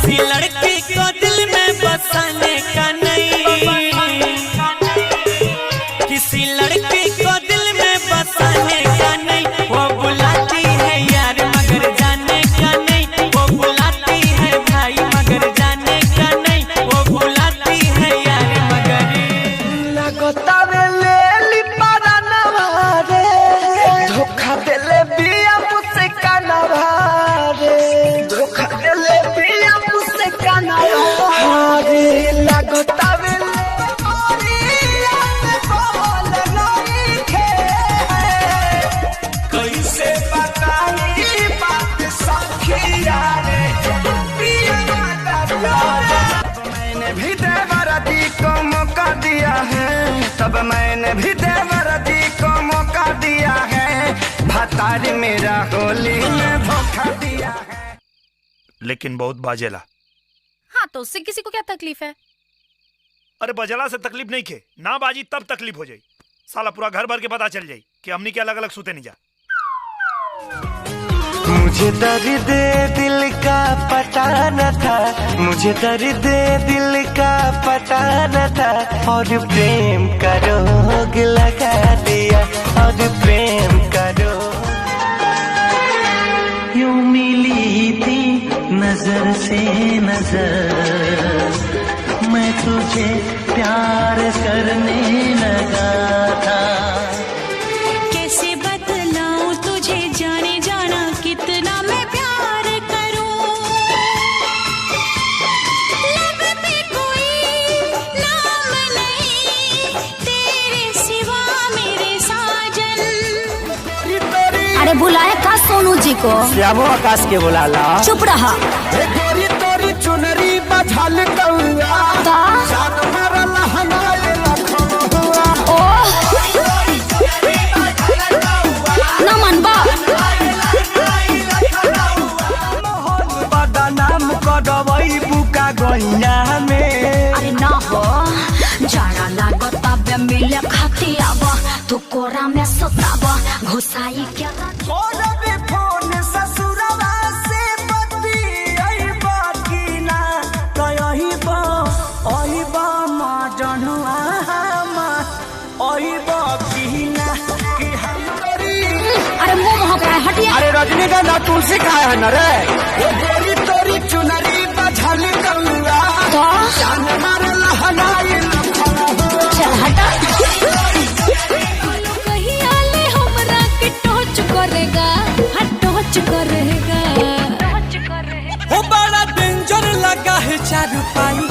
किसी लड़की को दिल में बसाने का नहीं, किसी लड़की को दिल में बसाने का नहीं। वो बुलाती है यार मगर जाने का नहीं, वो बुलाती है भाई मगर जाने का नहीं, वो बुलाती है यार मगर लगता वे ले ली पारा नवारे, धोखा देले बिया मुझसे कानावारे, धोखा देले बिया मुझसे कानावारे। लगता वे कैसे बताई बात सखिया रे, मैंने भी देवरदी को मौका दिया है, तब मैंने भी देवरदी को मौका दिया है, भतारी मेरा होली में धोखा दिया है। लेकिन बहुत बाजेला। हाँ तो उससे किसी को क्या तकलीफ है? अरे बजला से तकलीफ नहीं खे, ना बाजी तब तकलीफ हो जाई। साला पूरा घर भर के पता चल जाई कि हमनी के अलग अलग सूते नहीं जा। मुझे दर्द दिल का पता न था, मुझे दर्द दिल का पता न था, और प्रेम का रोग लगा दिया, और प्रेम का रोग। यूं मिली थी नजर से नजर, मैं तुझे प्यार करने लगा था। कैसे बतलाऊं तुझे जाने जाना कितना मैं प्यार करूं, लब पे कोई नाम नहीं तेरे सिवा मेरे साजन। अरे बुलाए का सोनू जी को? श्यामो आकाश के बुलाला। चुप रहा। गोरी तोरी चुनरी बझल कौआ, जान मरल हनाए लखनऊआ। न मनबा बदनाम करवई बुका गइया में। अरे ना हो जाड़ा लागत बे मिले खाती अब तू कोरा में सुताब घुसाई क्या छोड़बे फोन ससुरवा से बती आई बाकी ना कहीं बा ओही बा मां जनुआ मा ओही बाकी ना कि हम करी। अरे मुंह महक रहा है हटिए। अरे रजनीगंधा तुलसी खाए है न रे, ये गोरी तोरी चुनरी बझल कौआ, जान मारल हनाई लखनऊआ। चल हटा। कहिया ले हमरा के टच करेगा, हाँ टच करेगा। वो बड़ा डेंजर लगा है चारू पाई